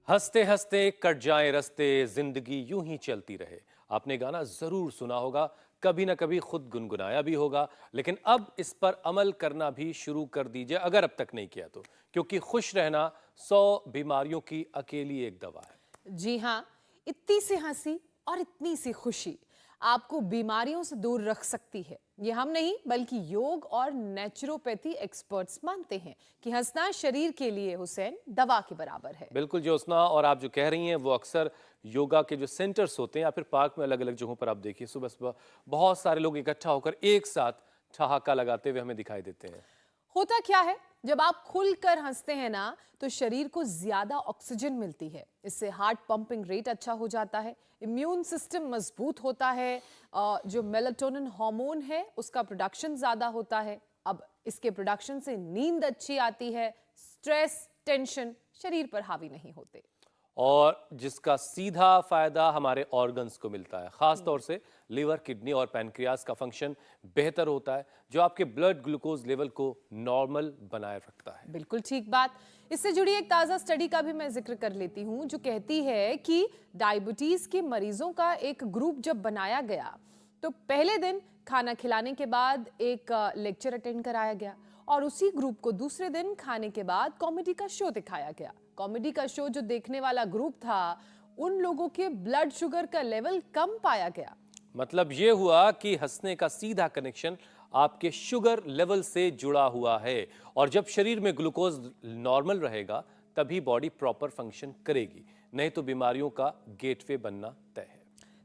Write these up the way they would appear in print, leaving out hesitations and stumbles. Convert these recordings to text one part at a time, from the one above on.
हंसते हंसते कट जाए रस्ते, जिंदगी यूं ही चलती रहे। आपने गाना जरूर सुना होगा, कभी ना कभी खुद गुनगुनाया भी होगा, लेकिन अब इस पर अमल करना भी शुरू कर दीजिए अगर अब तक नहीं किया तो, क्योंकि खुश रहना 100 बीमारियों की अकेली एक दवा है। जी हाँ, इतनी सी हंसी और इतनी सी खुशी आपको बीमारियों से दूर रख सकती है। ये हम नहीं बल्कि योग और नेचुरोपैथी एक्सपर्ट्स मानते हैं कि हंसना शरीर के लिए हुसैन दवा के बराबर है। बिल्कुल ज्योत्सना, और आप जो कह रही हैं वो अक्सर योगा के जो सेंटर्स होते हैं या फिर पार्क में अलग अलग जगहों पर आप देखिए सुबह सुबह बहुत सारे लोग इकट्ठा होकर एक साथ ठहाका लगाते हुए हमें दिखाई देते हैं। होता क्या है, जब आप खुलकर हंसते हैं ना तो शरीर को ज्यादा ऑक्सीजन मिलती है। इससे हार्ट पंपिंग रेट अच्छा हो जाता है, इम्यून सिस्टम मजबूत होता है, जो मेलाटोनिन हार्मोन है उसका प्रोडक्शन ज्यादा होता है। अब इसके प्रोडक्शन से नींद अच्छी आती है, स्ट्रेस टेंशन शरीर पर हावी नहीं होते। और जिसका सीधा फायदा हमारे ऑर्गन्स को मिलता है, खास तौर से लिवर, किडनी और पैनक्रियाज का फंक्शन बेहतर होता है, जो आपके ब्लड ग्लूकोज लेवल को नॉर्मल बनाए रखता है। बिल्कुल ठीक बात। इससे जुड़ी एक ताजा स्टडी का भी मैं जिक्र कर लेती हूं, जो कहती है कि डायबिटीज के मरीजों का एक ग्रुप जब बनाया गया तो पहले दिन खाना खिलाने के बाद एक लेक्चर अटेंड कराया गया और उसी ग्रुप को दूसरे दिन खाने के बाद कॉमेडी का शो दिखाया गया। कॉमेडी का शो जो देखने वाला ग्रुप था, उन लोगों के ब्लड शुगर का लेवल कम पाया गया। मतलब ये हुआ कि हंसने का सीधा कनेक्शन आपके शुगर लेवल से जुड़ा हुआ है, और जब शरीर में ग्लूकोज नॉर्मल रहेगा तभी बॉडी प्रॉपर फंक्शन करेगी, नहीं तो बीमारियों का गेटवे बनना तय है।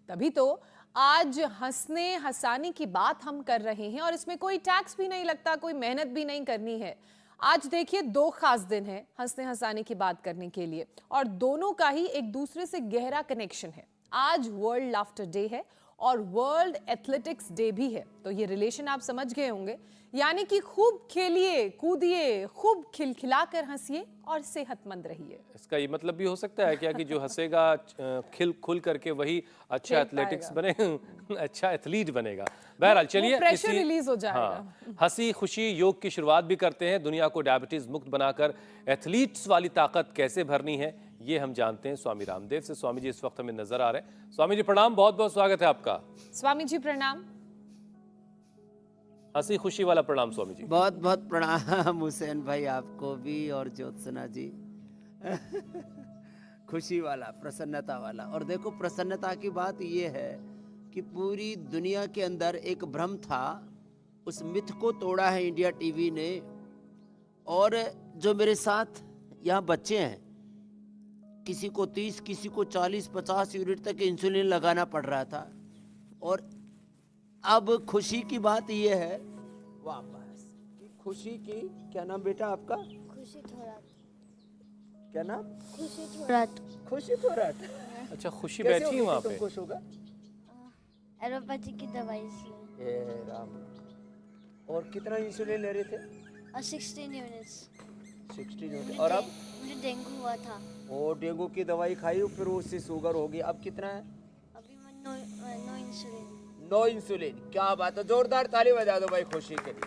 तभी तो आज हंसने हंसाने की बात हम कर रहे हैं और इसमें कोई टैक्स भी नहीं लगता, कोई मेहनत भी नहीं करनी है। आज देखिए, दो खास दिन है हंसने हंसाने की बात करने के लिए और दोनों का ही एक दूसरे से गहरा कनेक्शन है। आज वर्ल्ड लाफ्टर डे है और वर्ल्ड एथलेटिक्स डे भी है, तो ये रिलेशन आप समझ गए होंगे। यानी कि खूब खेलिए कूदिए, खूब खिलखिलाकर हंसिए और सेहतमंद रहिए। इसका ये मतलब भी हो सकता है क्या कि जो हंसेगा खिल खुल करके वही अच्छा खेल एथलेटिक्स पाएगा। बने अच्छा एथलीट बनेगा। बहरहाल चलिए प्रेशर रिलीज हो जाएगा। हाँ, हंसी खुशी योग की शुरुआत भी करते हैं। दुनिया को डायबिटीज मुक्त बनाकर एथलीट्स वाली ताकत कैसे भरनी है ये हम जानते हैं स्वामी रामदेव से। स्वामी जी इस वक्त हमें नजर आ रहे हैं। स्वामी जी प्रणाम, बहुत बहुत स्वागत है आपका। स्वामी जी प्रणाम। हंसी खुशी वाला प्रणाम स्वामी जी। बहुत बहुत प्रणाम हुसैन भाई, आपको भी और ज्योत्सना जी। खुशी वाला, प्रसन्नता वाला। और देखो, प्रसन्नता की बात ये है कि पूरी दुनिया के अंदर एक भ्रम था, उस मिथ को तोड़ा है इंडिया टीवी ने। और जो मेरे साथ यहाँ बच्चे हैं, किसी को 30, किसी को 40-50 यूनिट तक इंसुलिन लगाना पड़ रहा था। और अब खुशी की बात ये है वापस कि खुशी की, क्या नाम बेटा आपका? खुशी थोराट। क्या नाम? खुशी थोराट। खुशी थोराट। अच्छा, खुशी कैसे बैठी हो है वहां गई तुम पे। खुश होगा? एलोपैथी की दवाई से। ए राम। और कितना इंसुलिन ले रहे थे? 16 यूनिट्स। 60 यूनिट। और अब? मुझे डेंगू हुआ था। और डेंगू की दवाई खाई, फिर उससे शुगर हो गई। अब कितना है? अभी मैं नो इंसुलिन। No insulin. क्या बात है, जोरदार ताली बजा दो भाई खुशी के लिए।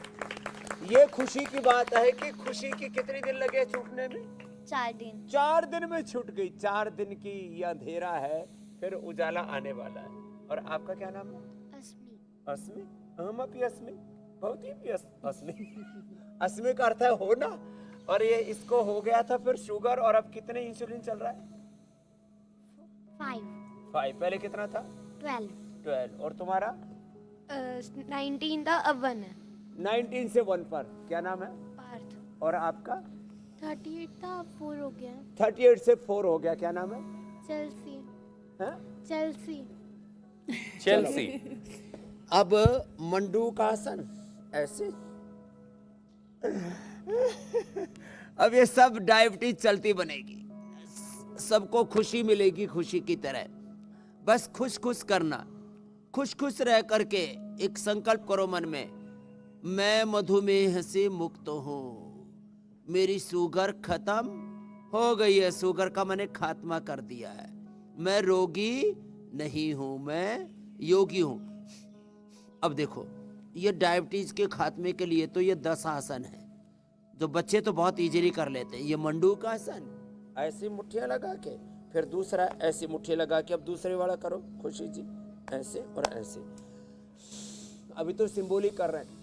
ये खुशी की बात है कि खुशी की कितने दिन लगे छूटने में? 4 दिन। 4 दिन में छूट गई। 4 दिन की ये अंधेरा है, फिर उजाला आने वाला है। और आपका क्या नाम है? अस्मी। अस्मी। हम भी अस्मी, बहुत ही भी अस्मी। अस्मी का अर्थ है होना। और ये इसको हो गया था फिर शुगर, और अब कितने इंसुलिन चल रहा है? 5। पहले कितना था? 12। और तुम्हारा? 19 था, अब 1 है। 19 से 1 पर। क्या नाम है? पार्थ। और आपका? 38 था, अब 4 हो गया। 38 से 4 हो गया। क्या नाम है? चेल्सी। हाँ? चेल्सी। चेल्सी। अब मंडू का आसन ऐसे। अब ये सब डायबिटीज चलती बनेगी, सबको खुशी मिलेगी खुशी की तरह। बस खुश खुश करना, खुश खुश रह करके एक संकल्प करो मन में, मैं मधुमेह से मुक्त हूँ, मेरी शुगर खत्म हो गई है, शुगर का मैंने खात्मा कर दिया है, मैं रोगी नहीं हूँ, मैं योगी हूँ। अब देखो, ये डायबिटीज के खात्मे के लिए तो ये 10 आसन है जो बच्चे तो बहुत इजीली कर लेते हैं। ये मंडू का आसन, ऐसी मुट्ठियां लगा के, फिर दूसरा ऐसी मुट्ठी लगा के, अब दूसरे वाला करो खुशी जी, ऐसे और ऐसे। अभी तो सिंबॉलिक कर रहे हैं,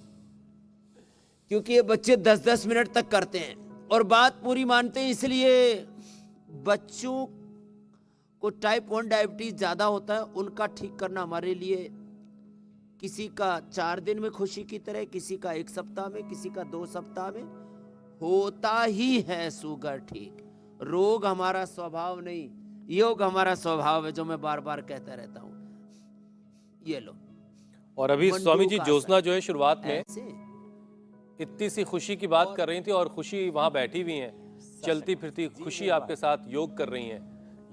क्योंकि ये बच्चे 10-10 मिनट तक करते हैं और बात पूरी मानते हैं। इसलिए बच्चों को टाइप 1 डायबिटीज ज्यादा होता है, उनका ठीक करना हमारे लिए, किसी का 4 दिन में खुशी की तरह, किसी का 1 सप्ताह में, किसी का 2 सप्ताह में होता ही है शुगर ठीक। रोग हमारा स्वभाव नहीं, योग हमारा स्वभाव है, जो मैं बार बार कहता रहता हूं। ये लो। और अभी मंडूक स्वामी जी आसन। ज्योत्सना जो है शुरुआत में ऐसे इतनी सी खुशी की बात कर रही थी और खुशी वहां बैठी हुई हैं, चलती फिरती खुशी आपके साथ योग कर रही हैं,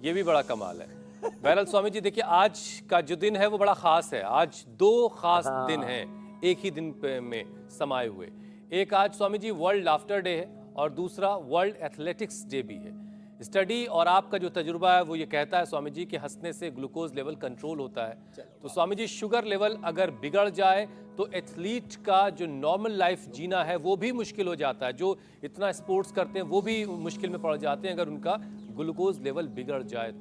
ये भी बड़ा कमाल है। बहरहाल स्वामी जी देखिए, आज का जो दिन है वो बड़ा खास है। आज 2 खास दिन हैं एक ही दिन में समाये हुए। एक आज Swami ji world laughter day है और दूसरा वर्ल्ड एथलेटिक्स डे भी है। स्टडी और आपका जो तजुर्बा है वो ये कहता है स्वामी जी कि हंसने से ग्लूकोज लेवल कंट्रोल होता है। तो स्वामी जी शुगर लेवल अगर बिगड़ जाए तो एथलीट का जो नॉर्मल लाइफ जीना है वो भी मुश्किल हो जाता है। जो इतना स्पोर्ट्स करते हैं वो भी मुश्किल में पड़ जाते हैं अगर उनका ग्लूकोज लेवल बिगड़ जाए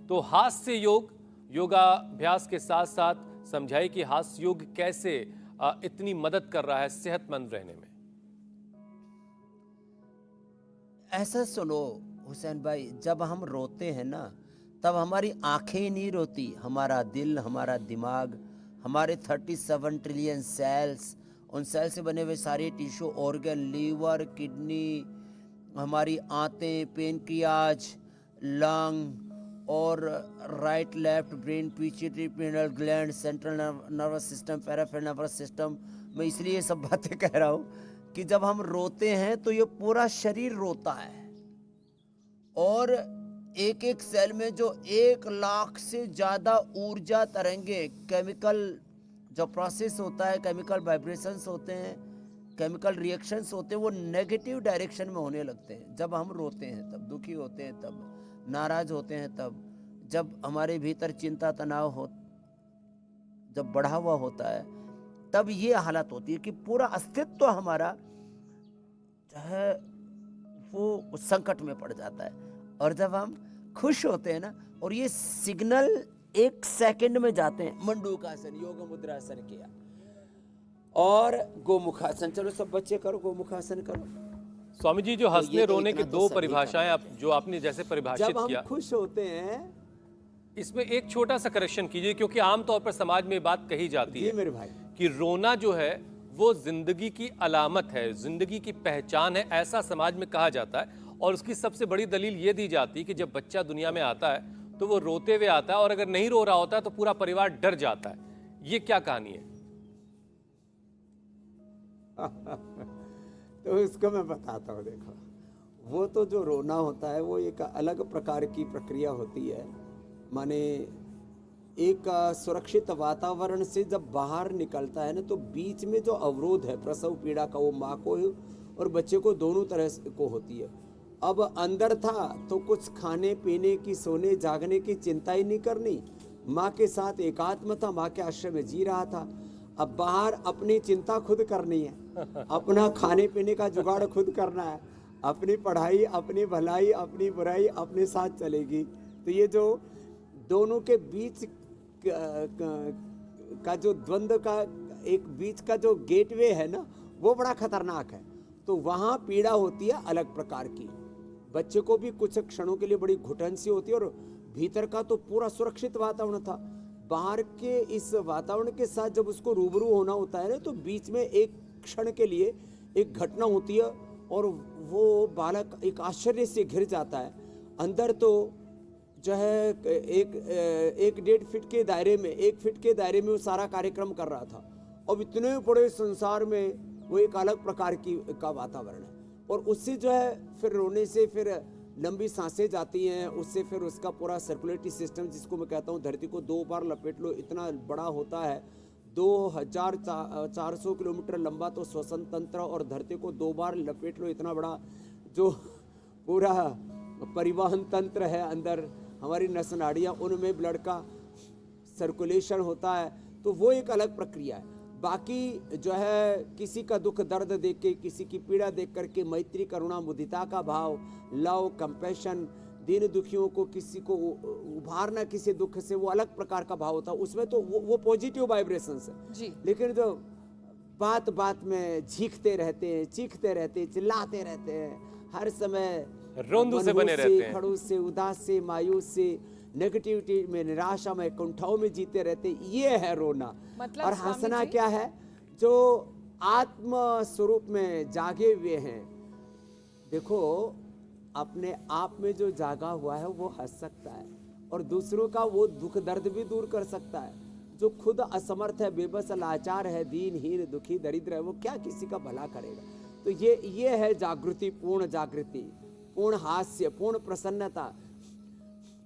तो हास्य योग, योगाभ्यास के साथ साथ समझाइए कि हास्य योग कैसे इतनी मदद कर रहा है सेहतमंद रहने में। ऐसा सुनो हुसैन भाई, जब हम रोते हैं ना तब हमारी आंखें नहीं रोती, हमारा दिल, हमारा दिमाग, हमारे 37 ट्रिलियन सेल्स, उन सेल से बने हुए सारे टिश्यू, ऑर्गन, लीवर, किडनी, हमारी आंतें, पेनक्रियाज, लंग और right left brain, pituitary, pineal gland, central nervous system, peripheral nervous system. मैं इसलिए ये सब बातें कह रहा हूँ कि जब हम रोते हैं तो ये पूरा शरीर रोता है और एक एक सेल में जो 1 लाख से ज़्यादा ऊर्जा तरंगे, केमिकल जो प्रोसेस होता है, केमिकल वाइब्रेशंस होते हैं, केमिकल रिएक्शंस होते हैं, वो नेगेटिव डायरेक्शन में होने लगते हैं। जब हम रोते हैं तब, दुखी होते हैं तब, नाराज होते हैं तब, जब हमारे भीतर चिंता तनाव हो, जब बढ़ा हुआ होता है तब ये हालत होती है कि पूरा अस्तित्व हमारा जो है वो संकट में पड़ जाता है। और जब हम खुश होते हैं ना, और ये सिग्नल 1 सेकंड में जाते हैं। मंडूकासन, योग मुद्रासन किया और गोमुखासन, चलो सब बच्चे करो, गोमुखासन करो। स्वामी जी जो तो हंसने ये तो रोने की इतना तो 2 सभी परिभाषाएं करते आप जो आपने जैसे परिभाषित जब हम किया, खुश होते हैं, इसमें एक छोटा सा करेक्शन कीजिए, क्योंकि आमतौर पर समाज में ये बात कही जाती जी है मेरे भाई, कि रोना जो है वो जिंदगी की अलामत है, जिंदगी की पहचान है, ऐसा समाज में कहा जाता है। और उसकी सबसे बड़ी दलील ये दी जाती है कि जब बच्चा दुनिया में आता है तो वो रोते हुए आता है और अगर नहीं रो रहा होता है तो पूरा परिवार डर जाता है। ये क्या कहानी है? तो इसको मैं बताता हूँ। देखो, वो तो जो रोना होता है वो एक अलग प्रकार की प्रक्रिया होती है। माने एक सुरक्षित वातावरण से जब बाहर निकलता है ना, तो बीच में जो अवरोध है प्रसव पीड़ा का, वो माँ को और बच्चे को दोनों तरह को होती है। अब अंदर था तो कुछ खाने पीने की, सोने जागने की चिंता ही नहीं करनी, माँ के साथ एकात्म था, माँ के आश्रय में जी रहा था। अब बाहर अपनी चिंता खुद करनी है, अपना खाने पीने का जुगाड़ खुद करना है, अपनी पढ़ाई, अपनी भलाई, अपनी बुराई अपने साथ चलेगी। तो ये जो दोनों के बीच का जो द्वंद्व का एक बीच का जो गेटवे है ना, वो बड़ा खतरनाक है। तो वहाँ पीड़ा होती है अलग प्रकार की। बच्चे को भी कुछ क्षणों के लिए बड़ी घुटन सी होती है, और भीतर का तो पूरा सुरक्षित वातावरण था। बाहर के इस वातावरण के साथ जब उसको रूबरू होना होता है ना, तो बीच में एक क्षण के लिए एक घटना होती है और वो बालक एक आश्चर्य से घिर जाता है। अंदर तो जो है एक 1.5 फीट के दायरे में, 1 फीट के दायरे में वो सारा कार्यक्रम कर रहा था। अब इतने बड़े संसार में वो एक अलग प्रकार का वातावरण है। और उससे जो है फिर रोने से फिर लंबी सांसें जाती हैं, उससे फिर उसका पूरा सर्कुलेटरी सिस्टम, जिसको मैं कहता हूँ धरती को 2 बार लपेट लो, इतना बड़ा होता है। 2400 किलोमीटर लंबा तो श्वसन तंत्र, और धरती को 2 बार लपेट लो, इतना बड़ा जो पूरा परिवहन तंत्र है अंदर, हमारी नस नाड़ियाँ, उनमें ब्लड का सर्कुलेशन होता है। तो वो एक अलग प्रक्रिया है। बाकी जो है किसी का दुख दर्द देख के, किसी की पीड़ा देख करके मैत्री करुणा मुदिता का भाव, लव कंपैशन, दीन दुखियों को किसी को उभारना किसी दुख से, वो अलग प्रकार का भाव होता है उसमें। तो वो पॉजिटिव वाइब्रेशंस है जी। लेकिन जो बात बात में चीखते रहते हैं, चिल्लाते रहते हैं, हर समय रोंदू से बने रहते हैं, खड़ूस से, उदास से, मायूस से, नेगेटिविटी में, निराशा में, कुंठाओं में जीते रहते, ये है रोना। मतलब और स्वामी हंसना जी? क्या है? जो आत्म स्वरूप में जागे हुए हैं, देखो अपने आप में जो जागा हुआ है वो हंस सकता है और दूसरों का वो दुख दर्द भी दूर कर सकता है। जो खुद असमर्थ है, बेबस, लाचार है, दीनहीन, दुखी, दरिद्र है, वो क्या किसी का भला करेगा? तो ये है जागृति, पूर्ण जागृति, पूर्ण हास्य, पूर्ण प्रसन्नता।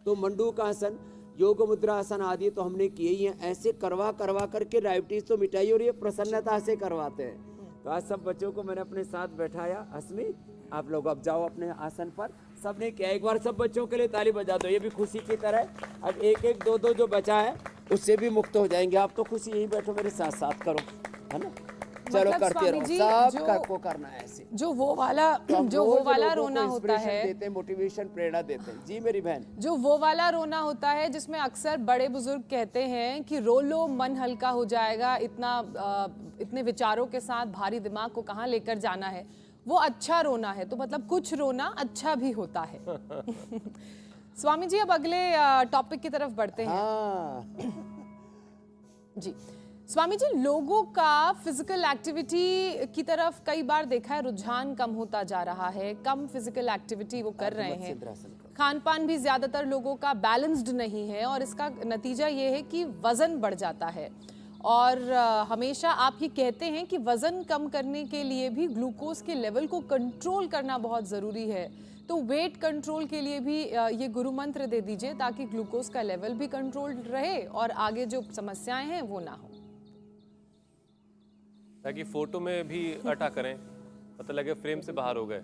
तो मंडूकासन, योग मुद्रासन आदि तो हमने किए ही हैं। ऐसे करवा करके डायबिटीज तो मिटाई और ये प्रसन्नता से करवाते हैं। तो आज सब बच्चों को मैंने अपने साथ बैठाया। हसमी, आप लोग अब जाओ अपने आसन पर। सबने किया, एक बार सब बच्चों के लिए ताली बजा दो, ये भी खुशी की तरह। अब एक एक दो जो बचा है उससे भी मुक्त हो जाएंगे। आप तो खुशी यही बैठो मेरे साथ साथ करो, है ना? चलो मतलब करते स्वामी रहो, जी, सब को करना है ऐसे। जो वो वाला तो हम जो वो रोज वाला लोगों को रोना होता inspiration है, देते हैं, मोटिवेशन, प्रेरणा देते हैं। जी मेरी बहन। जो वो वाला रोना होता है जिसमें अक्सर बड़े बुजुर्ग कहते हैं कि रो लो मन हल्का हो जाएगा, इतने विचारों के साथ भारी दिमाग को कहाँ लेकर जाना है, वो अच्छा रोना है। तो मतलब कुछ रोना अच्छा भी होता है। स्वामी जी, अब अगले टॉपिक की तरफ बढ़ते हैं। हाँ। जी स्वामी जी, लोगों का फिजिकल एक्टिविटी की तरफ कई बार देखा है रुझान कम होता जा रहा है, कम फिजिकल एक्टिविटी वो कर रहे हैं। खान पान भी ज्यादातर लोगों का बैलेंस्ड नहीं है और इसका नतीजा ये है कि वजन बढ़ जाता है। और हमेशा आप ये कहते हैं कि वजन कम करने के लिए भी ग्लूकोज के लेवल को कंट्रोल करना बहुत ज़रूरी है। तो वेट कंट्रोल के लिए भी ये गुरु मंत्र दे दीजिए ताकि ग्लूकोज का लेवल भी कंट्रोल रहे और आगे जो समस्याएं हैं वो ना हो, ताकि फोटो में भी अटा करें, पता लगे फ्रेम से बाहर हो गए।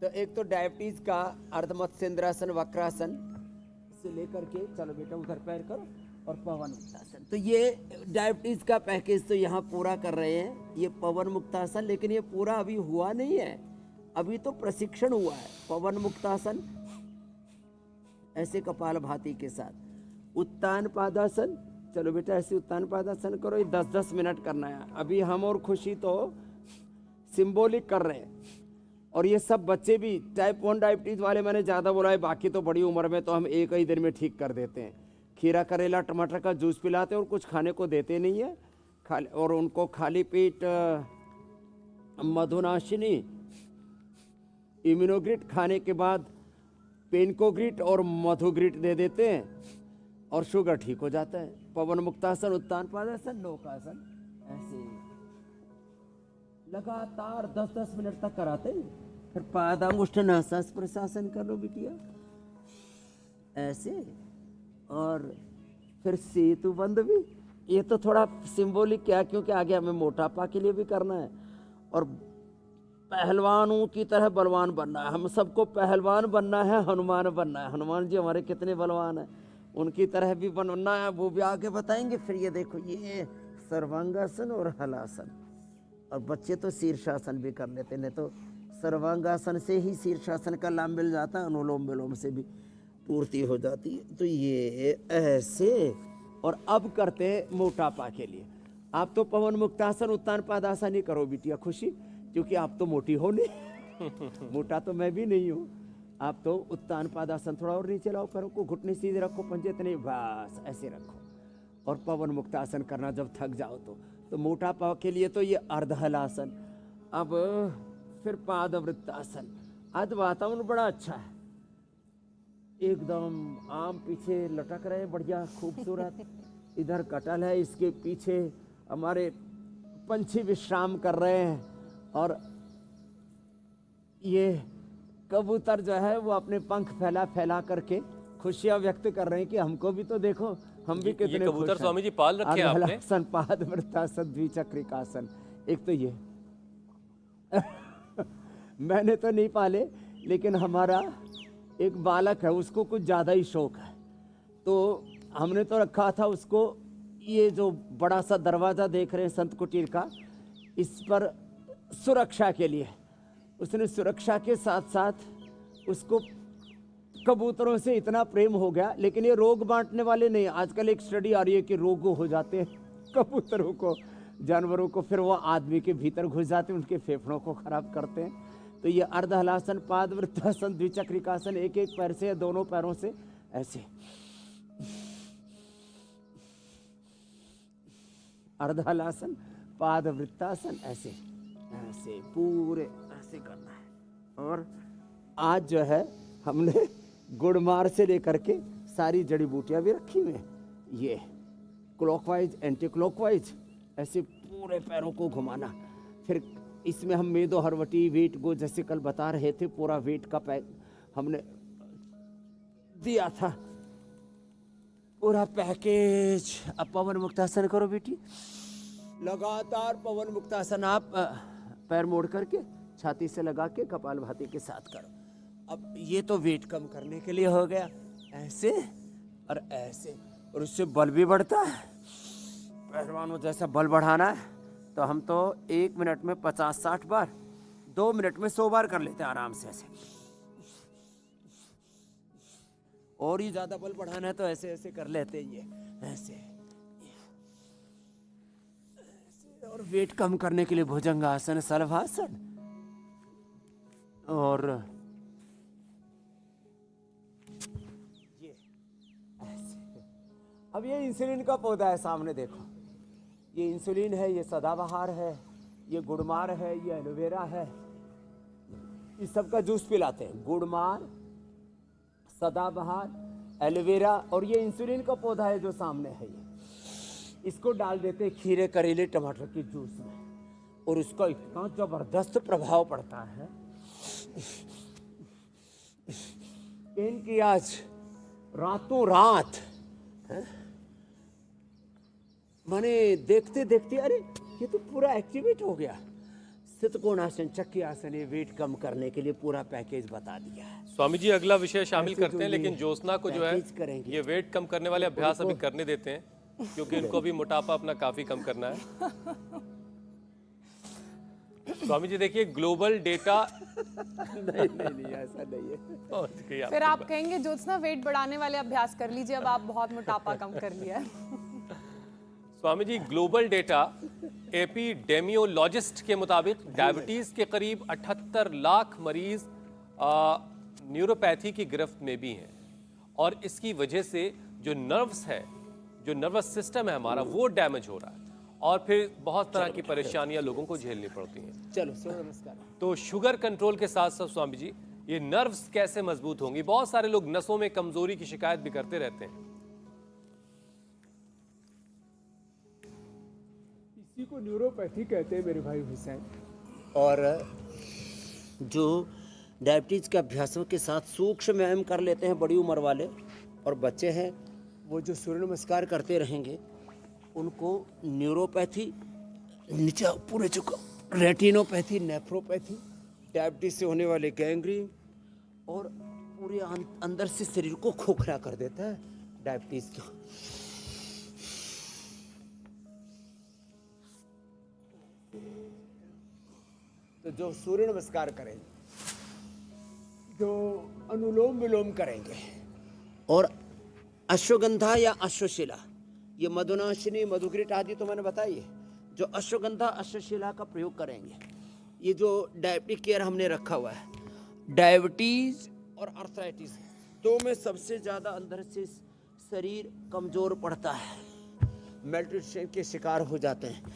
तो एक तो डायबिटीज का अर्धमत्स्येंद्रासन, वक्रासन से लेकर के, चलो बेटा उधर पैर करो, और पवन मुक्तासन। तो ये डायबिटीज का पैकेज तो यहाँ पूरा कर रहे हैं। ये पवन मुक्तासन, लेकिन ये पूरा अभी हुआ नहीं है, अभी तो प्रशिक्षण हुआ है। पवन मुक्तासन ऐसे कपाल भाती के साथ। उत्तान पादासन, चलो बेटा ऐसे उत्तान पादासन करो, ये 10-10 मिनट करना है। अभी हम और खुशी तो सिंबॉलिक कर रहे हैं, और ये सब बच्चे भी टाइप 1 डायबिटीज वाले मैंने ज़्यादा बोला है, बाकी तो बड़ी उम्र में तो हम एक ही दिन में ठीक कर देते हैं। खीरा, करेला, टमाटर का जूस पिलाते हैं और कुछ खाने को देते नहीं है, खाली, और उनको खाली पेट मधुनाशिनी, इम्यूनोग्रिट खाने के बाद पेनकोग्रिट और मधुग्रिट दे देते हैं और शुगर ठीक हो जाता है। पवन मुक्तासन, उत्तान पादासन, नौकासन, ऐसे लगातार 10-10 मिनट तक कराते हैं। फिर पादांगुष्ठ नासास प्रशासन कर लो बिटिया, ऐसे। और फिर सेतु बंद भी, ये तो थोड़ा सिंबॉलिक क्या, क्योंकि आगे हमें मोटापा के लिए भी करना है और पहलवानों की तरह बलवान बनना है। हम सबको पहलवान बनना है, हनुमान बनना है। हनुमान जी हमारे कितने बलवान हैं, उनकी तरह भी बनना है, वो भी आगे बताएंगे। फिर ये देखो, ये सर्वांगासन और हलासन, और बच्चे तो शीर्षासन भी कर लेते, नहीं तो सर्वांगासन से ही शीर्षासन का लाभ मिल जाता है, अनुलोम विलोम से भी पूर्ति हो जाती है। तो ये ऐसे, और अब करते हैं मोटापा के लिए। आप तो पवन मुक्तासन, उत्तान पादासन ही करो बिटिया खुशी, क्योंकि आप तो मोटी हो नहीं। मोटा तो मैं भी नहीं हूँ। आप तो उत्तान पादासन, थोड़ा और नीचे लाओ, पैरों को घुटने सीधे रखो, पंजे नहीं, बस ऐसे रखो। और पवन मुक्तासन करना जब थक जाओ तो मोटापा के लिए तो ये अर्धहलासन। अब फिर पादवृत्तासन। आज वातावरण बड़ा अच्छा है, एकदम आम पीछे लटक रहे, बढ़िया खूबसूरत। इधर कटल है, इसके पीछे हमारे पंछी विश्राम कर रहे हैं, और ये कबूतर जो है वो अपने पंख फैला करके खुशियां व्यक्त कर रहे हैं कि हमको भी तो देखो, हम भी कितने ये कबूतर स्वामी जी पाल रखे हैं आपने? अर्धहलासन, पादवृत्तासन, द्विचक्रिकासन। एक तो ये मैंने तो नहीं पाले, लेकिन हमारा एक बालक है, उसको कुछ ज़्यादा ही शौक है, तो हमने तो रखा था उसको, ये जो बड़ा सा दरवाज़ा देख रहे हैं संत कुटीर का, इस पर सुरक्षा के लिए। उसने सुरक्षा के साथ साथ उसको कबूतरों से इतना प्रेम हो गया। लेकिन ये रोग बांटने वाले नहीं, आजकल एक स्टडी आ रही है कि रोग हो जाते हैं कबूतरों को, जानवरों को, फिर वो आदमी के भीतर घुस जाते हैं, उनके फेफड़ों को खराब करते हैं। तो ये अर्धहलासन, पादवृत्तासन, द्विचक्रिकासन, एक एक पैर से या दोनों पैरों से ऐसे, अर्धहलासन, पादवृत्तासन, ऐसे ऐसे पूरे ऐसे करना है। और आज जो है हमने गुड़मार से लेकर के सारी जड़ी बूटियां भी रखी हुई हैं। ये क्लॉकवाइज, एंटी क्लॉकवाइज, ऐसे पूरे पैरों को घुमाना। फिर इसमें हम मेदो हरवटी, वेट गो, जैसे कल बता रहे थे, पूरा वेट का पैक हमने दिया था, पूरा पैकेज। अब पवन मुक्तासन करो बेटी, लगातार पवन मुक्तासन आप पैर मोड़ करके छाती से लगा के कपालभाति के साथ करो। अब ये तो वेट कम करने के लिए हो गया, ऐसे और ऐसे, और उससे बल भी बढ़ता है। पहलवानों जैसा बल बढ़ाना है तो हम तो 1 मिनट में 50-60 बार, 2 मिनट में 100 बार कर लेते हैं आराम से ऐसे। और ही ज्यादा बल बढ़ाना है तो ऐसे ऐसे कर लेते हैं, ये ऐसे। और वेट कम करने के लिए भुजंगासन, शलभासन, और ये ऐसे। अब ये इंसुलिन का पौधा है, सामने देखो, ये इंसुलिन है, ये सदाबहार है, ये गुड़मार है, ये एलोवेरा है। इस सब का जूस पिलाते हैं, गुड़मार, सदाबहार, एलोवेरा, और ये इंसुलिन का पौधा है जो सामने है। ये इसको डाल देते हैं खीरे, करेले, टमाटर के जूस में, और उसका इतना जबरदस्त प्रभाव पड़ता है। इनकी आज रातों रात मैंने देखते देखते, अरे ये तो पूरा एक्टिवेट हो गया। सितकोणासन, चक्की आसन, ये वेट कम करने के लिए पूरा पैकेज बता दिया है। स्वामी जी अगला विषय शामिल ऐसे करते जो हैं, ये लेकिन ज्योत्सना को जो है पैकेज करेंगे। ये वेट कम करने वाले अभ्यास अभी करने देते हैं, क्योंकि इनको भी मोटापा अपना काफी कम करना है। स्वामी जी देखिए, ग्लोबल डेटा नहीं ऐसा नहीं है। फिर आप कहेंगे ज्योत्सना वेट बढ़ाने वाले अभ्यास कर लीजिए, अब आप बहुत मोटापा कम कर लिया है। Swami ji, global data epidemiologist के मुताबिक डायबिटीज के करीब 78 लाख मरीज न्यूरोपैथी की गिरफ्त में भी हैं, और इसकी वजह से जो नर्व्स है, जो नर्वस सिस्टम है हमारा, वो डैमेज हो रहा है, और फिर बहुत तरह की परेशानियां लोगों को झेलनी पड़ती हैं। चलो सूर्य नमस्कार। तो शुगर कंट्रोल के साथ साथ स्वामी जी, ये नर्व्स कैसे मजबूत होंगी? बहुत सारे लोग नसों में कमजोरी की शिकायत भी करते रहते हैं। इसी को न्यूरोपैथी कहते हैं मेरे भाई हुसैन। और जो डायबिटीज के अभ्यासों के साथ सूक्ष्म व्यायाम कर लेते हैं बड़ी उम्र वाले और बच्चे हैं, वो जो सूर्य नमस्कार करते रहेंगे, उनको न्यूरोपैथी, नीचे पूरे चुका, रेटिनोपैथी, नेफ्रोपैथी, डायबिटीज से होने वाले गैंग्रीन, और पूरे अंदर से शरीर को खोखला कर देता है डायबिटीज का। तो जो सूर्य नमस्कार करेंगे, जो अनुलोम विलोम करेंगे, और अश्वगंधा या अश्वशिला, ये मधुनाशिनी, मधुग्रिट आदि तो मैंने बताई है, जो अश्वगंधा, अश्वशिला का प्रयोग करेंगे, ये जो डायबिटिक केयर हमने रखा हुआ है, डायबिटीज और अर्थराइटिस दो में सबसे ज़्यादा अंदर से शरीर कमज़ोर पड़ता है, मेल्ट्रिशन के शिकार हो जाते हैं,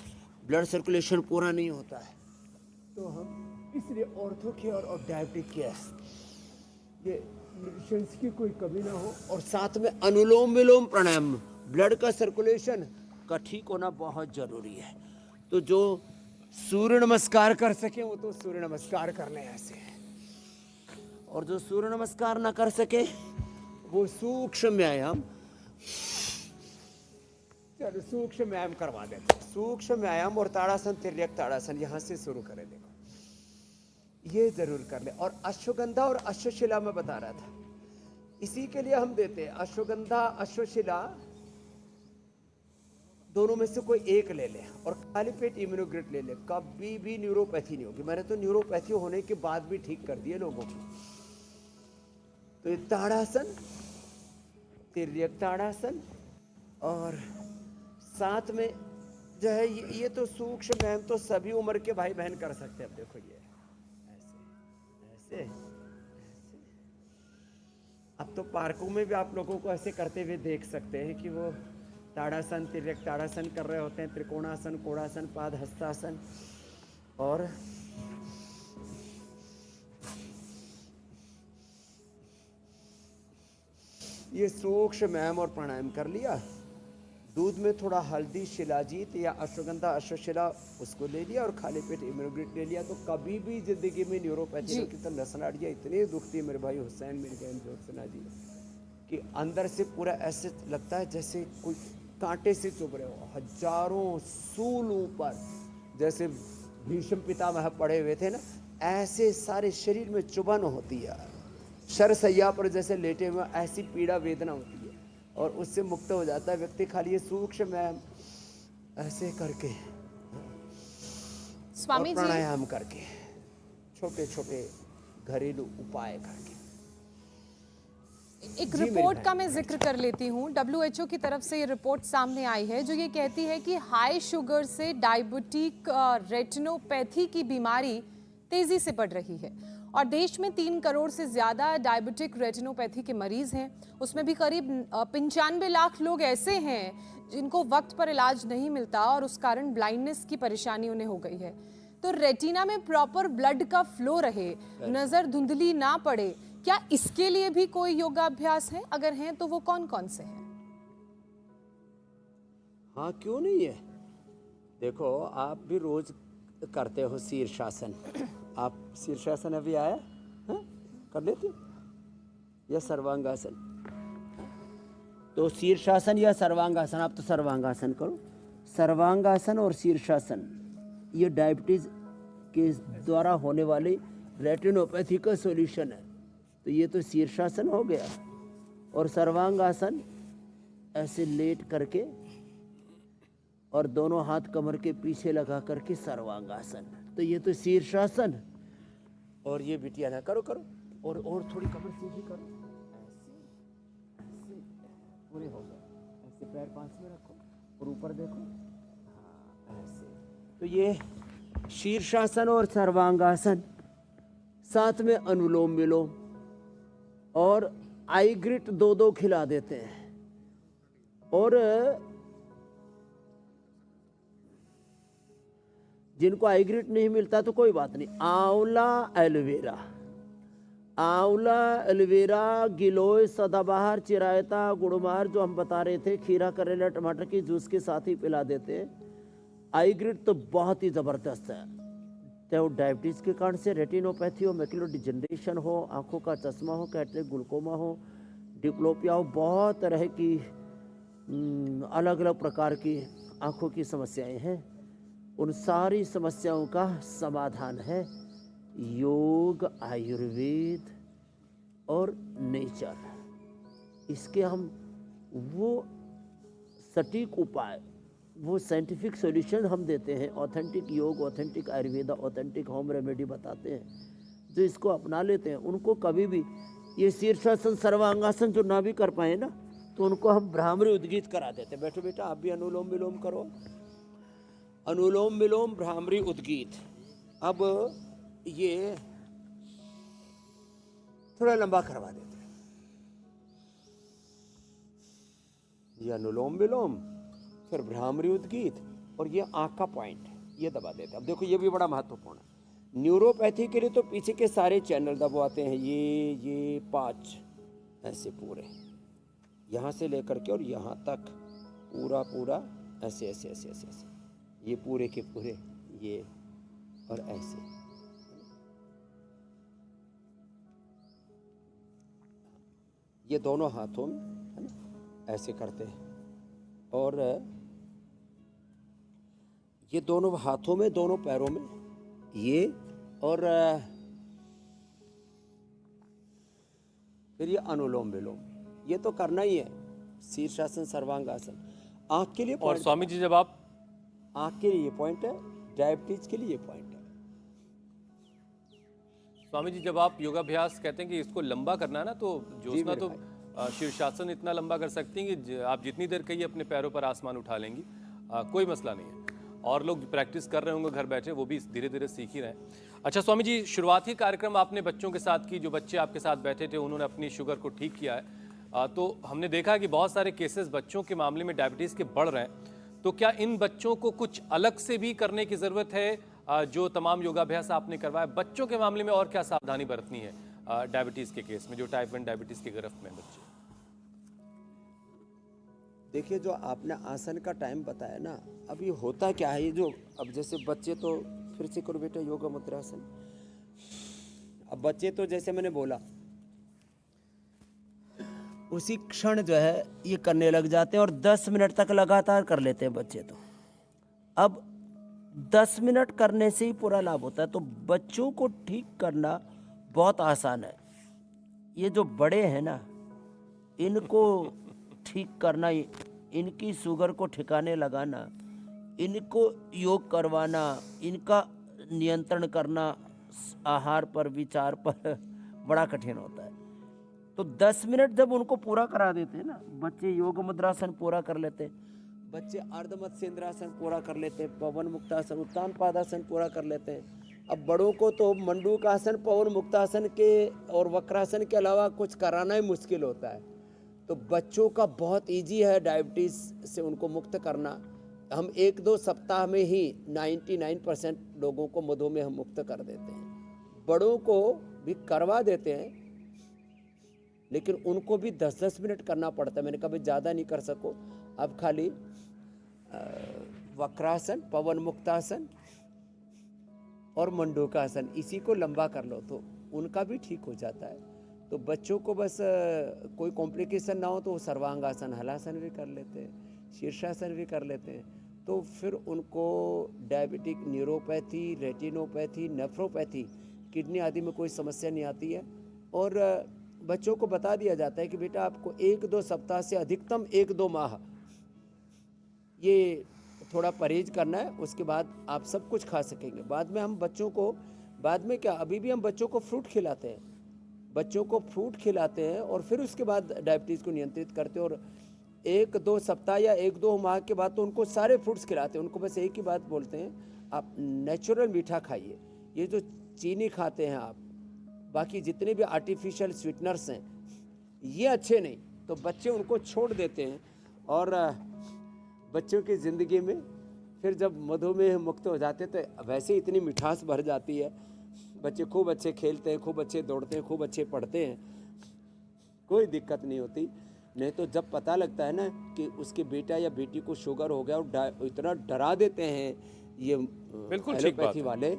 ब्लड सर्कुलेशन पूरा नहीं होता है। तो हम इसलिए ऑर्थो केयर और डायबिटिक केयर, ये न्यूट्रिशंस की कोई कमी ना हो, और साथ में अनुलोम विलोम प्राणायाम, ब्लड का सर्कुलेशन का ठीक होना बहुत जरूरी है। तो जो सूर्य नमस्कार कर सके वो तो सूर्य नमस्कार कर लें ऐसे, और जो सूर्य नमस्कार ना कर सके वो सूक्ष्म व्यायाम, चलो सूक्ष्म व्यायाम करवा देते हैं। सूक्ष्म व्यायाम और ताड़ासन, तिर्यक ताड़ासन, यहाँ से शुरू करें। देखो ये जरूर कर ले। और अश्वगंधा और अश्वशिला में बता रहा था, इसी के लिए हम देते हैं अश्वगंधा अश्वशिला, दोनों में से कोई एक ले ले और खाली पेट इम्यूनोग्रिड ले ले, कभी भी न्यूरोपैथी नहीं होगी। मैंने तो न्यूरोपैथी होने के बाद भी ठीक कर दिए लोगों को। तो ये ताड़ासन, तिर्यक ताड़ासन, और साथ में जो है ये तो सूक्ष्म व्यायाम तो सभी उम्र के भाई बहन कर सकते हैं। अब देखो ये ऐसे ऐसे ऐसे, अब तो पार्कों में भी आप लोगों को ऐसे करते हुए देख सकते हैं कि वो ताड़ासन, तिर्यक ताड़ासन कर रहे होते हैं, त्रिकोणासन, कोणासन, पाद हस्तासन, और ये सूक्ष्म व्यायाम और प्राणायाम कर लिया। दूध में थोड़ा हल्दी, शिलाजीत या अश्वगंधा अश्वशिला उसको ले लिया और खाली पेट इम्यूनोग्रिड ले लिया। तो कभी भी जिंदगी में न्यूरोपैथी की तो नसनाड़ियाँ इतनी दुखती है मेरे भाई हुसैन मिल गए जोत्सना जी कि अंदर से पूरा ऐसे लगता है जैसे कोई कांटे से चुभ रहे हो। हजारों सूल ऊपर जैसे भीष्म पितामह पड़े हुए थे ना, ऐसे सारे शरीर में चुभन होती है। शरसैया पर जैसे लेटे हुए ऐसी पीड़ा वेदना होती है और उससे मुक्त हो जाता है व्यक्ति। खाली ये सूक्ष्म व्यायाम ऐसे करके स्वामी और जी, प्राणायाम करके, छोटे छोटे घरेलू उपाय करके। एक जी, मेरी रिपोर्ट बहन। का मैं जिक्र कर लेती हूँ। WHO की तरफ से ये रिपोर्ट सामने आई है जो ये कहती है कि हाई शुगर से डायबिटिक रेटिनोपैथी की बीमारी तेजी से बढ़ रही है और देश में 3 करोड़ से ज्यादा डायबिटिक रेटिनोपैथी के मरीज हैं। उसमें भी करीब 95 लाख लोग ऐसे हैं जिनको वक्त पर इलाज नहीं मिलता और उस कारण ब्लाइंडनेस की परेशानी उन्हें हो गई है। तो रेटिना में प्रॉपर ब्लड का फ्लो रहे, नजर धुंधली ना पड़े, क्या इसके लिए भी कोई योगाभ्यास है? अगर हैं तो वो कौन कौन से हैं? हाँ, क्यों नहीं है। देखो आप भी रोज करते हो शीर्षासन। आप शीर्षासन अभी आया है? कर लेते हो या सर्वांगासन? तो शीर्षासन या सर्वांगासन, आप तो सर्वांगासन करो। सर्वांगासन और शीर्षासन ये डायबिटीज के द्वारा होने वाले रेटिनोपैथी का सॉल्यूशन है। तो ये तो शीर्षासन हो गया। और सर्वांगासन ऐसे लेट करके और दोनों हाथ कमर के पीछे लगा करके सर्वांगासन। तो ये तो शीर्षासन। और ये बिटिया ना करो करो और थोड़ी कमर सीधी करो, ऐसे ऐसे पूरे हो गए। ऐसे पैर पास में रखो और ऊपर देखो, हाँ ऐसे। तो ये शीर्षासन और सर्वांगासन, साथ में अनुलोम विलोम और आई ग्रिट 2-2 खिला देते हैं। और जिनको आई ग्रिट नहीं मिलता तो कोई बात नहीं, आंवला एलोवेरा, आंवला एलोवेरा, गिलोय, सदाबहार, चिरायता, गुड़मार जो हम बता रहे थे, खीरा, करेला, टमाटर की जूस के साथ ही पिला देते हैं। आई ग्रिट तो बहुत ही ज़बरदस्त है। चाहे वो डायबिटीज़ के कारण से रेटिनोपैथी हो, मैकुलर डिजनरेशन हो, आंखों का चश्मा हो, कैटरेक्ट ग्लूकोमा हो, डिप्लोपिया हो, बहुत तरह की अलग अलग प्रकार की आंखों की समस्याएं हैं। उन सारी समस्याओं का समाधान है योग, आयुर्वेद और नेचर। इसके हम वो सटीक उपाय, वो साइंटिफिक सॉल्यूशन हम देते हैं। ऑथेंटिक योग, authentic Ayurveda, authentic home remedy बताते हैं। जो इसको अपना लेते हैं उनको कभी भी ये शीर्षासन, सर्वांगासन जो ना भी कर पाए ना, तो उनको हम भ्रामरी उद्गीत करा देते हैं। बैठो बेटा, आप भी अनुलोम विलोम करो। अनुलोम विलोम, भ्रामरी उद्गीत। अब ये थोड़ा लंबा करवा देते हैं। ये अनुलोम विलोम, फिर भ्रामरी उद्गीत, और ये आँख का पॉइंट ये दबा देते हैं। अब देखो ये भी बड़ा महत्वपूर्ण है। न्यूरोपैथी के लिए तो पीछे के सारे चैनल दबाते हैं, ये 5 ऐसे पूरे, यहाँ से लेकर के और यहाँ तक पूरा पूरा ऐसे ऐसे ऐसे ऐसे ऐसे, ये पूरे के पूरे ये, और ऐसे। ये दोनों हाथों में है ना, ऐसे करते हैं। और ये दोनों हाथों में, दोनों पैरों में ये, और फिर ये अनुलोम विलोम, ये तो करना ही है। शीर्षासन, सर्वांगासन। आँख के लिए और point, स्वामी जी जब आप आँख के लिए ये पॉइंट है, डायबिटीज के लिए ये पॉइंट है। स्वामी जी जब आप योगाभ्यास कहते हैं कि इसको लंबा करना है ना, तो ज्योत्सना मेरे तो शीर्षासन इतना लंबा कर सकती हैं कि आप जितनी देर कहिए अपने पैरों पर आसमान उठा लेंगी, कोई मसला नहीं है। और लोग प्रैक्टिस कर रहे होंगे घर बैठे, वो भी धीरे धीरे सीख ही रहे हैं। अच्छा स्वामी जी, शुरुआती कार्यक्रम आपने बच्चों के साथ की, जो बच्चे आपके साथ बैठे थे उन्होंने अपनी शुगर को ठीक किया है, तो हमने देखा कि बहुत सारे केसेस बच्चों के मामले में डायबिटीज़ के बढ़ रहे हैं। तो क्या इन बच्चों को कुछ अलग से भी करने की ज़रूरत है, जो तमाम योगाभ्यास आपने करवाया बच्चों के मामले में, और क्या सावधानी बरतनी है डायबिटीज़ के केस में, जो टाइप 1 डायबिटीज़ की गिरफ्त में बच्चे? देखिए, जो आपने आसन का टाइम बताया ना, अब ये होता क्या है, ये जो अब जैसे बच्चे, तो फिर से करो बेटा योगा मुद्रासन। अब बच्चे तो जैसे मैंने बोला उसी क्षण जो है ये करने लग जाते हैं और 10 मिनट तक लगातार कर लेते हैं बच्चे। तो अब 10 मिनट करने से ही पूरा लाभ होता है। तो बच्चों को ठीक करना बहुत आसान है। ये जो बड़े हैं ना, इनको ठीक करना, इनकी शुगर को ठिकाने लगाना, इनको योग करवाना, इनका नियंत्रण करना आहार पर, विचार पर बड़ा कठिन होता है। तो 10 मिनट जब उनको पूरा करा देते हैं ना, बच्चे योग मुद्रासन पूरा कर लेते हैं, बच्चे अर्धमत्स्येंद्रासन पूरा कर लेते हैं, पवन मुक्तासन, उत्तान पादासन पूरा कर लेते हैं। अब बड़ों को तो मंडूकासन, पवन मुक्तासन के और वक्रासन के अलावा कुछ कराना ही मुश्किल होता है। तो बच्चों का बहुत इजी है डायबिटीज़ से उनको मुक्त करना। हम 1-2 सप्ताह में ही 99% लोगों को मधुमेह हम मुक्त कर देते हैं। बड़ों को भी करवा देते हैं, लेकिन उनको भी 10-10 मिनट करना पड़ता है। मैंने कभी ज़्यादा नहीं कर सको, अब खाली वक्रासन, पवन मुक्तासन और मंडूकासन, इसी को लंबा कर लो तो उनका भी ठीक हो जाता है। तो बच्चों को बस कोई कॉम्प्लिकेशन ना हो तो सर्वांगासन, हलासन भी कर लेते हैं, शीर्षासन भी कर लेते हैं। तो फिर उनको diabetic neuropathy, retinopathy, nephropathy, kidney आदि में कोई समस्या नहीं आती है। और बच्चों को बता दिया जाता है कि बेटा आपको 1-2 सप्ताह से अधिकतम 1-2 माह ये थोड़ा परहेज करना है, उसके बाद आप सब कुछ खा सकेंगे। बाद में हम बच्चों को, बाद में क्या, अभी भी हम बच्चों को फ्रूट खिलाते हैं, बच्चों को फ्रूट खिलाते हैं और फिर उसके बाद डायबिटीज़ को नियंत्रित करते हैं। और 1-2 सप्ताह या 1-2 माह के बाद तो उनको सारे फ्रूट्स खिलाते हैं। उनको बस एक ही बात बोलते हैं, आप नेचुरल मीठा खाइए। ये जो चीनी खाते हैं आप, बाकी जितने भी आर्टिफिशियल स्वीटनर्स हैं, ये अच्छे नहीं। तो बच्चे उनको छोड़ देते हैं और बच्चों की ज़िंदगी में फिर जब मधुमेह मुक्त हो जाते तो वैसे इतनी मिठास भर जाती है। बच्चे खूब अच्छे खेलते हैं, खूब अच्छे दौड़ते हैं, खूब अच्छे पढ़ते हैं, कोई दिक्कत नहीं होती। नहीं तो जब पता लगता है ना कि उसके बेटा या बेटी को शुगर हो गया और इतना डरा देते हैं ये बिल्कुल ठीक बात एलोपैथी वाले,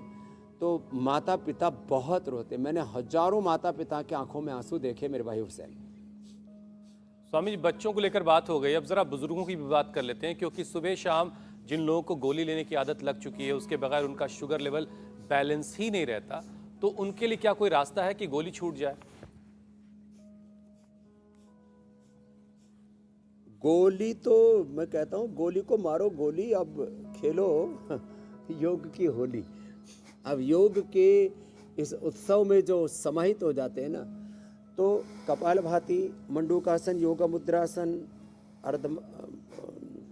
तो माता पिता बहुत रोते। मैंने हजारों माता पिता के आंखों में आंसू देखे मेरे भाई हुसैन। स्वामी जी, बच्चों को लेकर बात हो गई, अब जरा बुजुर्गों की भी बात कर लेते हैं, क्योंकि सुबह शाम जिन लोगों को गोली लेने की आदत लग चुकी है, उसके बगैर उनका शुगर लेवल बैलेंस ही नहीं रहता, तो उनके लिए क्या कोई रास्ता है कि गोली छूट जाए? गोली तो मैं कहता हूँ, गोली को मारो गोली, अब खेलो योग की होली। अब योग के इस उत्सव में जो समाहित हो जाते हैं ना, तो कपालभाति, मंडूकासन, योगा मुद्रासन, अर्ध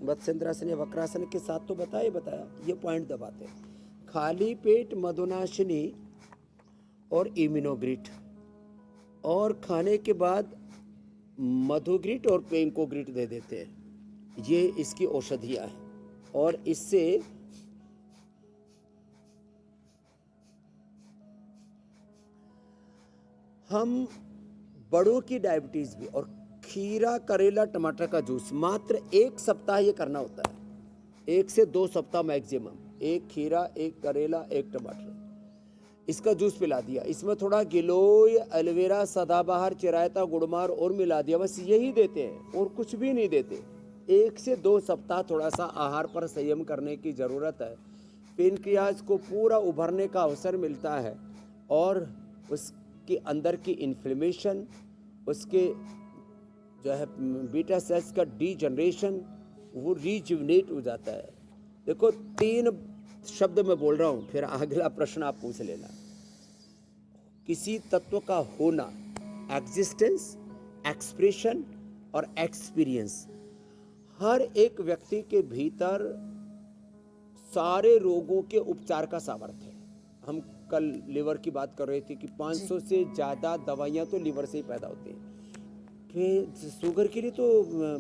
मत्स्येंद्रासन या वक्रासन के साथ तो बताया ये पॉइंट दबाते हैं। खाली पेट मधुनाशिनी और इम्यूनोग्रिट, और खाने के बाद मधुग्रिट और पेंकोग्रिट दे देते हैं। ये इसकी औषधियाँ हैं और इससे हम बड़ों की डायबिटीज़ भी, और खीरा, करेला, टमाटर का जूस मात्र 1 सप्ताह ये करना होता है, 1 से 2 सप्ताह मैक्सिमम। 1 खीरा, 1 करेला, 1 टमाटर, इसका जूस पिला दिया, इसमें थोड़ा गिलोय, एलोवेरा, सदाबहार, चिरायता, गुड़मार और मिला दिया, बस यही देते हैं और कुछ भी नहीं देते। 1 से 2 सप्ताह थोड़ा सा आहार पर संयम करने की ज़रूरत है। पेनक्रियाज को पूरा उभरने का अवसर मिलता है और उसके अंदर की इन्फ्लेमेशन, उसके जो है बीटा सेल्स का डीजनरेशन वो रीजुवनेट हो जाता है। देखो 3 शब्द मैं बोल रहा हूँ, फिर अगला प्रश्न आप पूछ लेना। किसी तत्व का होना, एग्जिस्टेंस, एक्सप्रेशन और एक्सपीरियंस। हर एक व्यक्ति के भीतर सारे रोगों के उपचार का सामर्थ्य है। हम कल लिवर की बात कर रहे थे कि 500 से ज़्यादा दवाइयाँ तो लिवर से ही पैदा होती हैं। फिर शुगर के लिए तो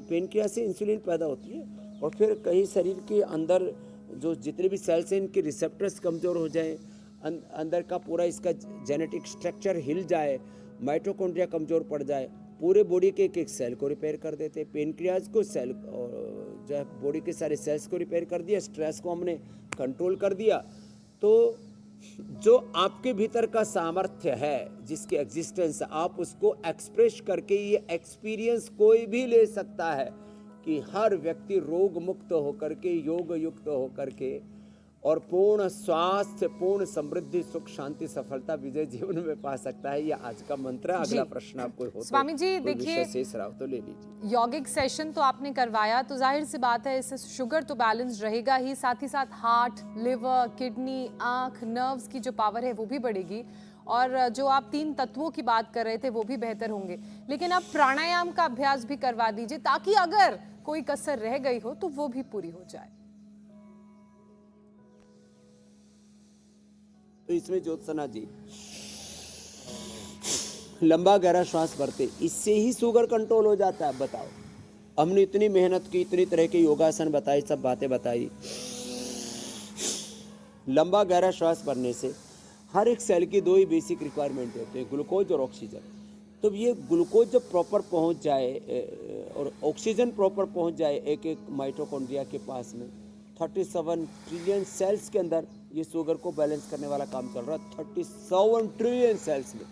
पेनक्रियास से इंसुलिन पैदा होती है, और फिर कहीं शरीर के अंदर जो जितने भी सेल्स हैं इनके रिसेप्टर्स कमज़ोर हो जाएं, अंदर का पूरा इसका जेनेटिक स्ट्रक्चर हिल जाए, माइटोकॉन्ड्रिया कमज़ोर पड़ जाए, पूरे बॉडी के एक सेल को रिपेयर कर देते। पेनक्रियाज को सेल जो है बॉडी के सारे सेल्स को रिपेयर कर दिया, स्ट्रेस को हमने कंट्रोल कर दिया। तो जो आपके भीतर का सामर्थ्य है, जिसकी एग्जिस्टेंस, आप उसको एक्सप्रेस करके ये एक्सपीरियंस कोई भी ले सकता है कि हर व्यक्ति रोग मुक्त होकर के, योग युक्त होकर के और पूर्ण स्वास्थ्य, पूर्ण समृद्धि, सुख, शांति, सफलता, विजय जीवन में पा सकता है। ये आज का मंत्र है। अगला प्रश्न आपको हो स्वामी जी देखिए, शेष राव तो ले लीजिए। यौगिक सेशन तो आपने करवाया, तो जाहिर सी बात है इससे शुगर तो बैलेंस रहेगा ही, साथ ही साथ हार्ट, लिवर, किडनी, आंख, नर्व्स की जो पावर है वो भी बढ़ेगी, और जो आप 3 तत्वों की बात कर रहे थे वो भी बेहतर होंगे। लेकिन आप प्राणायाम का अभ्यास भी करवा दीजिए, ताकि अगर कोई कसर रह गई हो तो वो भी पूरी हो जाए। तो इसमें ज्योत्सना जी लंबा गहरा श्वास भरते, इससे ही शुगर कंट्रोल हो जाता है। बताओ, हमने इतनी मेहनत की, इतनी तरह के योगासन बताए, सब बातें बताई। लंबा गहरा श्वास भरने से हर एक सेल की 2 ही बेसिक रिक्वायरमेंट होते हैं, ग्लूकोज और ऑक्सीजन। तो ये ग्लूकोज जब प्रॉपर पहुंच जाए और ऑक्सीजन प्रॉपर पहुंच जाए एक एक माइटोकॉन्ड्रिया के पास में, 37 ट्रिलियन सेल्स के अंदर ये शुगर को बैलेंस करने वाला काम चल रहा है। 37 ट्रिलियन सेल्स में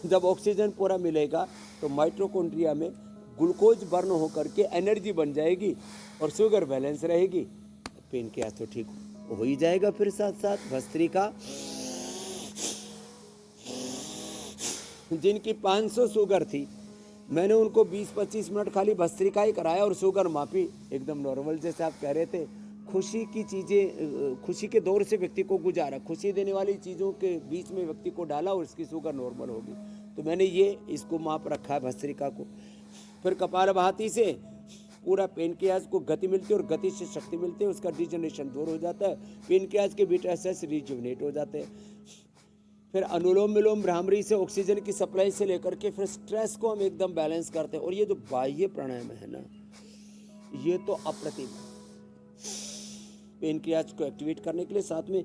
जब ऑक्सीजन पूरा मिलेगा तो माइटोकॉन्ड्रिया में ग्लूकोज बर्न होकर के एनर्जी बन जाएगी और शुगर बैलेंस रहेगी। पेनक्रियास तो ठीक हो ही जाएगा। फिर साथ साथ भस्त्रिका, जिनकी 500 शुगर थी, मैंने उनको 20-25 मिनट खाली भस्त्रिका ही कराया और शुगर मापी, एकदम नॉर्मल। जैसे आप कह रहे थे, खुशी की चीज़ें, खुशी के दौर से व्यक्ति को गुजारा, खुशी देने वाली चीज़ों के बीच में व्यक्ति को डाला और इसकी शुगर नॉर्मल होगी। तो मैंने ये इसको माप रखा है भस्त्रिका को। फिर कपालभाति से पूरा पेनक्रियाज को गति मिलती है और गति से शक्ति मिलती है, उसका डिजनरेशन दूर हो जाता है, पेनक्रियाज के बीटा सेल्स रिजुवनेट हो जाते हैं। फिर अनुलोम विलोम भ्रामरी से ऑक्सीजन की सप्लाई से लेकर के फिर स्ट्रेस को हम एकदम बैलेंस करते हैं। और ये जो बाह्य प्राणायाम है ना, ये तो अप्रतिम है पेनक्रियाज को एक्टिवेट करने के लिए। साथ में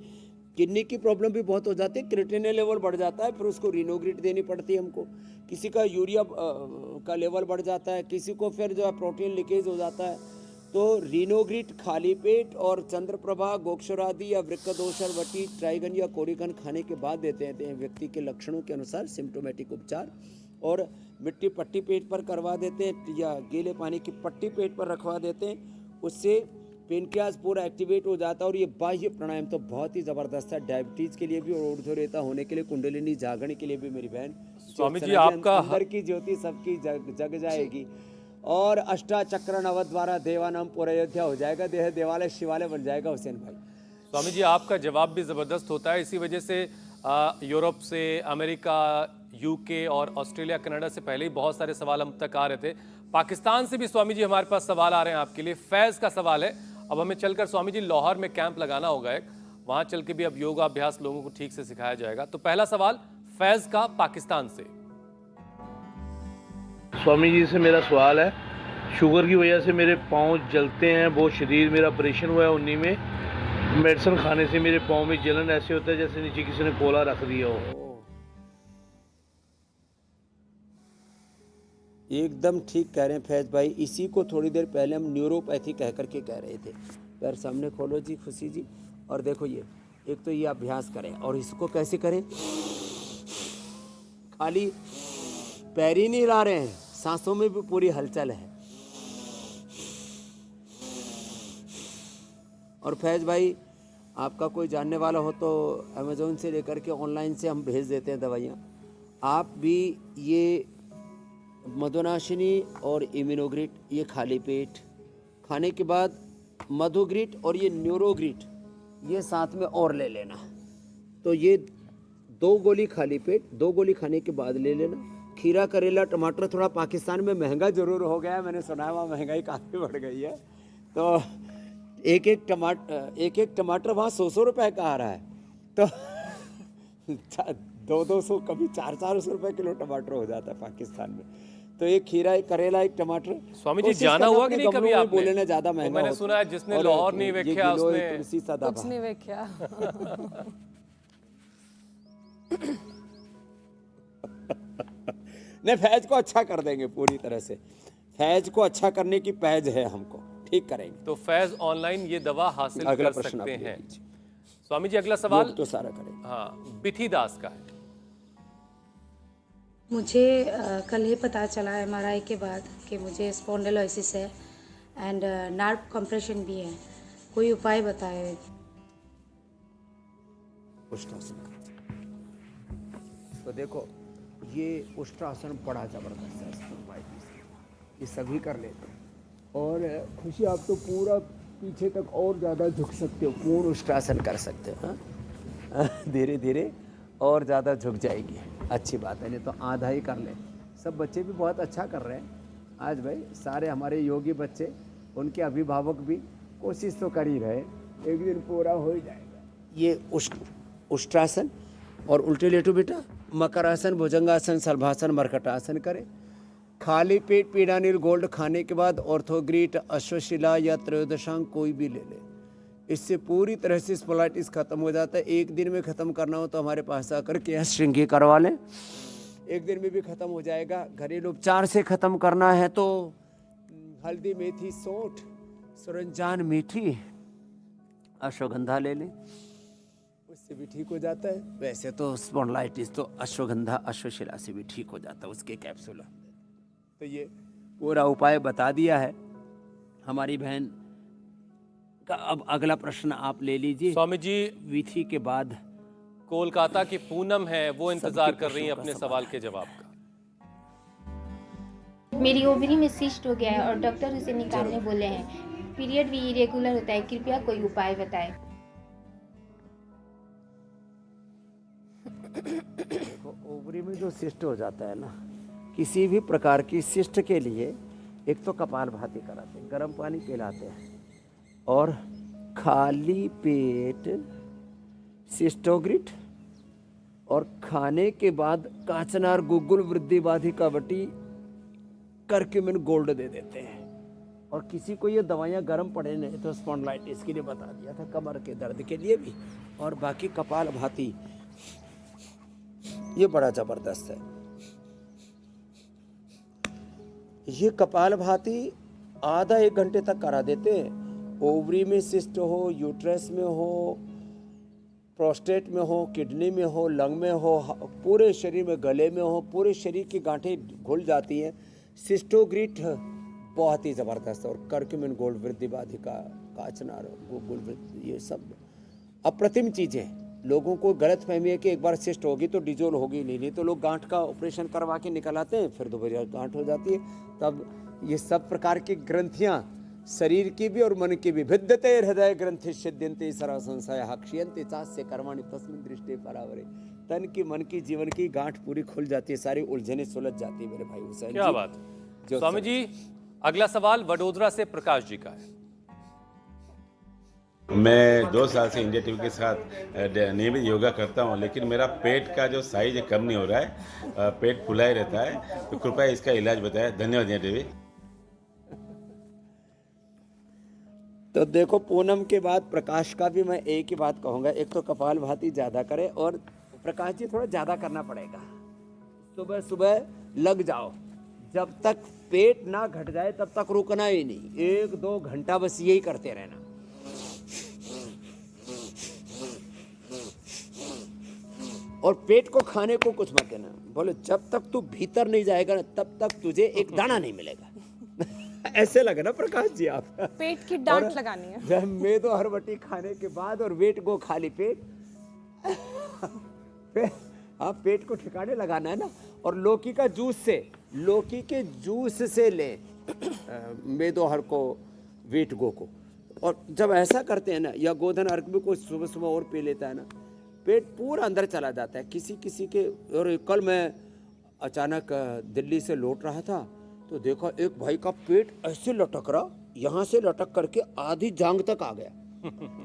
किडनी की प्रॉब्लम भी बहुत हो जाती है, क्रिएटिनिन लेवल बढ़ जाता है, फिर उसको रिनोग्रिट देनी पड़ती है हमको। किसी का यूरिया का लेवल बढ़ जाता है, किसी को फिर जो है प्रोटीन लीकेज हो जाता है। तो रिनोग्रिट खाली पेट और चंद्रप्रभा, गोक्षरादि या वृक्कदोषर, वटी, ट्राइगन या कोरिगन खाने के बाद देते हैं व्यक्ति के लक्षणों के अनुसार सिम्टोमेटिक उपचार। और मिट्टी पट्टी पेट पर करवा देते हैं या गीले पानी की पट्टी पेट पर रखवा देते हैं, उससे पेनक्रियाज पूरा एक्टिवेट हो जाता है। और ये बाह्य प्राणायाम तो बहुत ही ज़बरदस्त है, डायबिटीज़ के लिए भी और ऊर्ध्वरेता होने के लिए, कुंडलिनी जागरण के लिए भी। मेरी बहन स्वामी जी, आपका अंदर की ज्योति सबकी जग जाएगी और अष्टाचक्र नवद्वारा देवानाम पूरा अयोध्या हो जाएगा, देह देवालय शिवालय बन जाएगा। हुसैन भाई, स्वामी जी, आपका जवाब भी ज़बरदस्त होता है। इसी वजह से यूरोप से, अमेरिका, यूके और ऑस्ट्रेलिया, कनाडा से पहले ही बहुत सारे सवाल हम तक आ रहे थे। पाकिस्तान से भी स्वामी जी हमारे पास सवाल आ रहे हैं आपके लिए। फैज़ का सवाल है, अब हमें चलकर स्वामी जी लाहौर में कैंप लगाना होगा एक, वहाँ चल के भी अब योगाभ्यास लोगों को ठीक से सिखाया जाएगा। तो पहला सवाल फैज़ का पाकिस्तान से। स्वामी जी से मेरा सवाल है, शुगर की वजह से मेरे पाँव जलते हैं बहुत शदीद। मेरा ऑपरेशन हुआ है 19 में, मेडिसिन खाने से मेरे पाँव में जलन ऐसे होता है जैसे नीचे किसी ने कोला रख दिया हो। एकदम ठीक कह रहे हैं फैज भाई। इसी को थोड़ी देर पहले हम न्यूरोपैथी कह करके कह रहे थे। पैर सामने खोलो जी खुशी जी, और देखो ये एक तो ये अभ्यास करें, और इसको कैसे करें, खाली पैर ही नहीं हिला रहे हैं, सांसों में भी पूरी हलचल है। और फैज भाई, आपका कोई जानने वाला हो तो अमेज़ोन से लेकर के ऑनलाइन से हम भेज देते हैं दवाइयाँ, आप भी ये मधुनाशिनी और इम्यूनोग्रिट, ये खाली पेट खाने के बाद मधुग्रिट और ये न्यूरोग्रिट ये साथ में और ले लेना। तो ये 2 गोली खाली पेट, 2 गोली खाने के बाद ले लेना। खीरा, करेला, टमाटर थोड़ा पाकिस्तान में महंगा ज़रूर हो गया है, मैंने सुना है वहाँ महंगाई काफ़ी बढ़ गई है। तो एक एक टमाटर वहाँ 100 रुपए का आ रहा है। तो 200 कभी 400 रुपए किलो टमाटर हो जाता है पाकिस्तान में। तो एक खीरा, एक करेला, एक टमाटर। स्वामी जी कोशिश जाना करना हुआ अपने कि नहीं कभी गमलों में आपने? बोले ना ज़्यादा महंगा मैंने होता सुना है जिसने और लाहौर नहीं ये वेख्या गिलोय, उसने तुलसी, कुछ सदाबहार। नहीं वेख्या। नहीं, फैज को अच्छा कर देंगे पूरी तरह से। फैज को अच्छा करने की पहज है, हमको ठीक करेंगे। तो फैज ऑनलाइन ये दवा हासिल अगला कर प्रश्न आप सकते ले हैं। लीजिए। स्वामी जी अगला सवाल योग तो सारा करेंगे। हाँ बिथी दास का है। मुझे कल ही पता चला MRI के बाद कि मुझे स्पॉन्डिलोसिस है एंड नर्व कंप्रेशन भी है। कोई उपाय बताए? उष्टासन। तो देखो ये उष्टासन बड़ा जबरदस्त है, ये सभी कर लेते हैं। और खुशी आप तो पूरा पीछे तक और ज़्यादा झुक सकते हो, पूर्ण उष्टासन कर सकते हो। हाँ? धीरे धीरे और ज़्यादा झुक जाएगी, अच्छी बात है। नहीं तो आधा ही कर ले। सब बच्चे भी बहुत अच्छा कर रहे हैं आज भाई, सारे हमारे योगी बच्चे, उनके अभिभावक भी कोशिश तो कर ही रहे, एक दिन पूरा हो ही जाएगा। ये उष्टासन। और उल्टे लेटो बेटा, मकरासन, भुजंगासन, सल्भासन, मरकटासन करें। खाली पेट पीडानिल गोल्ड खाने के बाद ऑर्थोग्रिट, अश्वशिला या त्रयोदशांग कोई भी ले ले, इससे पूरी तरह से स्पोलाइटिस खत्म हो जाता है। एक दिन में ख़त्म करना हो तो हमारे पास आकर के श्रृंगी करवा लें, एक दिन में भी ख़त्म हो जाएगा। घरेलू उपचार से ख़त्म करना है तो हल्दी, मेथी, सौंठ, सुरंजान, मीठी, अश्वगंधा ले लें, उससे भी ठीक हो जाता है। वैसे तो स्पॉन्डिलाइटिस तो अश्वगंधा, अश्वशिला से भी ठीक हो जाता है, उसके कैप्सूल। तो ये पूरा उपाय बता दिया है हमारी बहन का। अब अगला प्रश्न आप ले लीजिए। स्वामी जी विधि के बाद कोलकाता की पूनम है, वो इंतजार कर रही है प्रश्नों अपने का सवाल के जवाब का। मेरी ओवरी में सिस्ट हो गया है और डॉक्टर उसे निकालने बोले हैं। पीरियड भी इरेगुलर होता है, कृपया कोई उपाय बताएं। देखो ओवरी में जो सिस्ट हो जाता है ना, किसी भी प्रकार की सिस्ट के लिए एक तो कपालभाति कराते हैं, गर्म पानी पिलाते हैं, और खाली पेट सिस्टोग्रिट और खाने के बाद काचनार, गुग्गुल, वृद्धि बाधिका वटी करक्यूमिन गोल्ड दे देते हैं। और किसी को ये दवाइयाँ गर्म पड़े नहीं तो स्पॉन्डिलाइटिस के लिए बता दिया था, कमर के दर्द के लिए भी। और बाकी कपालभाति ये बड़ा जबरदस्त है। ये कपालभाति आधा 1 घंटे तक करा देते हैं। ओवरी में सिस्ट हो, यूट्रस में हो, प्रोस्टेट में हो, किडनी में हो, लंग में हो, पूरे शरीर में, गले में हो, पूरे शरीर की गांठें घुल जाती हैं। सिस्टोग्रिट बहुत ही ज़बरदस्त है। और करक्यूमिन गोल्ड, वृद्धि बाधिका, काचनार, गुग्गुल वृद्धि, ये सब अप्रतिम चीज़ें। लोगों को गलत फहमी है कि एक बार सिस्ट होगी तो डिजोल होगी नहीं तो लोग गांठ का ऑपरेशन करवा के निकल आते हैं, फिर दोबारा गांठ हो जाती है। तब ये सब प्रकार की ग्रंथियाँ, शरीर की भी और मन की भी, भिद्यते हृदय ग्रंथि सिद्ध्यन्ते सरा संशय क्षीयन्ते चास्य कर्माणि तस्मिन् दृष्टि परावरे। तन की, मन की, जीवन की गांठ पूरी खुल जाती है, सारी उलझने सुलझ जाती है मेरे भाई हुसैन। क्या बात है। स्वामी जी अगला सवाल वडोदरा से प्रकाश जी का है। मैं 2 साल से इंडिया टीवी के साथ नियमित योगा करता हूं, लेकिन मेरा पेट का जो साइज है कम नहीं हो रहा है, पेट फुला ही रहता है, तो कृपया इसका इलाज बताएं। धन्यवाद इंडिया टीवी। तो देखो पूनम के बाद प्रकाश का भी मैं एक ही बात कहूँगा, एक तो कपालभाति ज़्यादा करें और प्रकाश जी थोड़ा ज़्यादा करना पड़ेगा। सुबह सुबह लग जाओ, जब तक पेट ना घट जाए तब तक रुकना ही नहीं, 1-2 घंटा बस यही करते रहना। और पेट को खाने को कुछ मत देना, बोले जब तक तू भीतर नहीं जाएगा ना तब तक तुझे एक दाना नहीं मिलेगा। ऐसे लगे ना प्रकाश जी आप, पेट की डांट लगानी है। जब मेदो हरवटी खाने के बाद और वेट को खाली पेट हाँ, पेट को ठिकाने लगाना है ना। और लौकी का जूस से, लौकी के जूस से ले मेदो हर को, वेट गो को। और जब ऐसा करते हैं ना, या गोधन अर्क भी कोई सुबह सुबह और पी लेता है ना, पेट पूरा अंदर चला जाता है। किसी किसी के, और कल मैं अचानक दिल्ली से लौट रहा था तो देखा एक भाई का पेट ऐसे लटक रहा, यहाँ से लटक करके आधी जांग तक आ गया।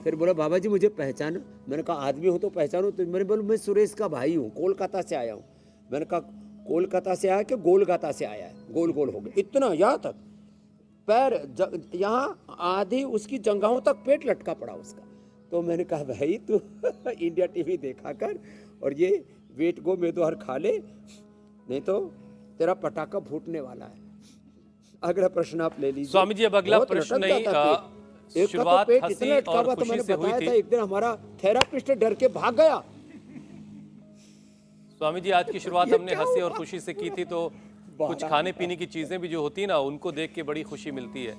फिर बोला बाबा जी मुझे पहचानो। मैंने कहा आदमी हो तो पहचानो। तो मैंने बोला मैं सुरेश का भाई हूँ, कोलकाता से आया हूँ। मैंने कहा कोलकाता से आया कि गोलगाता से आया है? गोल गोल हो गया इतना, यहाँ तक पैर, यहाँ आधी उसकी जंघाओं तक पेट लटका पड़ा उसका। तो मैंने कहा भाई तू इंडिया टीवी देखा कर और ये वेट गो मेदोहर खा ले, नहीं तो तेरा पटाखा फूटने वाला है। अगला प्रश्न आप ले लीजिए। स्वामी जी, अब अगला बहुत प्रश्न लटक नहीं, जाता पेट। एक का शुरुआत तो पेट हंसी इतना लटका और हुआ, तो खुशी मैंने से हुई बताया थी। था एक दिन हमारा थेरापिस्ट डर के भाग गया। स्वामी जी, आज की शुरुआत हमने हंसी और खुशी से की थी, तो कुछ खाने पीने की चीजें भी जो होती है ना, उनको देख के बड़ी खुशी मिलती है।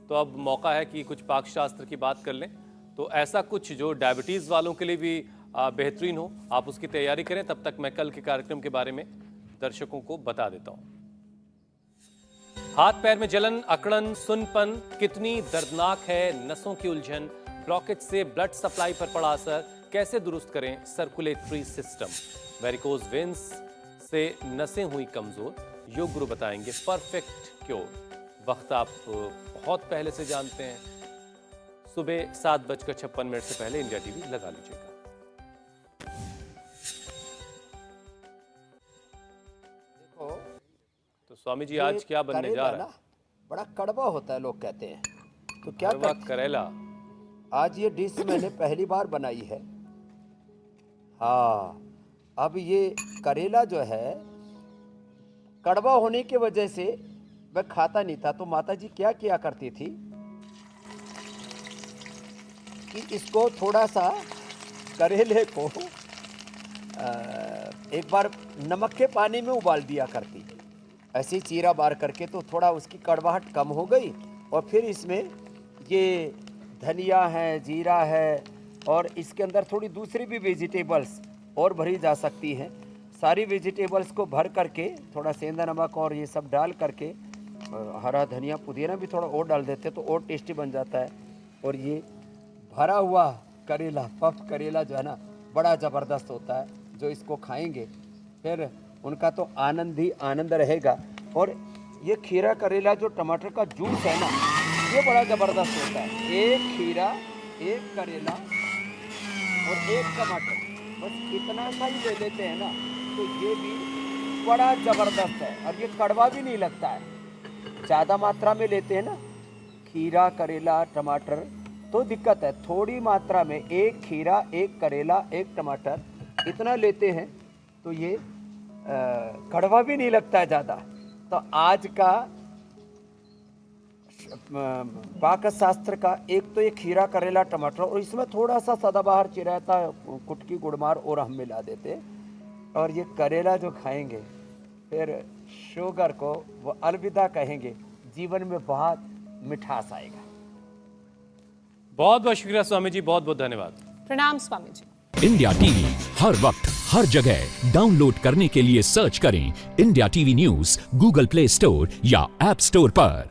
तो अब मौका है कि कुछ पाक शास्त्र की बात कर लें। तो ऐसा कुछ जो डायबिटीज वालों के लिए भी बेहतरीन हो, आप उसकी तैयारी करें। तब तक मैं कल के कार्यक्रम के बारे में दर्शकों को बता देता हूं। हाथ पैर में जलन, अकड़न, सुनपन कितनी दर्दनाक है, नसों की उलझन, ब्लॉकेज से ब्लड सप्लाई पर पड़ा असर, कैसे दुरुस्त करें सर्कुलेटरी सिस्टम, वेरिकोज वेन्स से नसें हुई कमजोर, योग गुरु बताएंगे परफेक्ट क्योर। वक्त आप बहुत पहले से जानते हैं, सुबह 7:56 से पहले इंडिया टीवी लगा लीजिएगा। तो स्वामी जी, आज क्या बनने जा रहा है? बड़ा कड़वा होता है लोग कहते हैं, तो क्या कड़वा करते? करेला। आज ये डिश मैंने पहली बार बनाई है। हाँ, अब ये करेला जो है कड़वा होने की वजह से मैं खाता नहीं था। तो माता जी क्या किया करती थी कि इसको थोड़ा सा करेले को एक बार नमक के पानी में उबाल दिया करती, ऐसे ही चीरा बार करके, तो थोड़ा उसकी कड़वाहट कम हो गई। और फिर इसमें ये धनिया है, जीरा है, और इसके अंदर थोड़ी दूसरी भी वेजिटेबल्स और भरी जा सकती हैं। सारी वेजिटेबल्स को भर करके थोड़ा सेंधा नमक और ये सब डाल करके, हरा धनिया पुदीना भी थोड़ा और डाल देते तो और टेस्टी बन जाता है। और ये भरा हुआ करेला, पफ करेला जो है ना, बड़ा ज़बरदस्त होता है। जो इसको खाएंगे फिर उनका तो आनंद ही आनंद रहेगा। और ये खीरा करेला जो टमाटर का जूस है ना, ये बड़ा ज़बरदस्त होता है। एक खीरा, एक करेला और एक टमाटर, बस इतना सा ही ले लेते हैं ना, तो ये भी बड़ा ज़बरदस्त है। और ये कड़वा भी नहीं लगता है। ज़्यादा मात्रा में लेते हैं ना खीरा, करेला, टमाटर, तो दिक्कत है। थोड़ी मात्रा में एक खीरा, एक करेला, एक टमाटर, इतना लेते हैं तो ये कड़वा भी नहीं लगता है ज़्यादा। तो आज का पाक शास्त्र का एक तो ये खीरा, करेला, टमाटर, और इसमें थोड़ा सा सदाबहार चिराता, कुटकी, गुड़मार और हम मिला देते हैं। और ये करेला जो खाएंगे फिर शुगर को वो अलविदा कहेंगे, जीवन में बहुत मिठास आएगा। बहुत बहुत शुक्रिया स्वामी जी, बहुत बहुत धन्यवाद। प्रणाम स्वामी जी। इंडिया टीवी हर वक्त हर जगह डाउनलोड करने के लिए सर्च करें India TV news Google play store या ऐप स्टोर पर।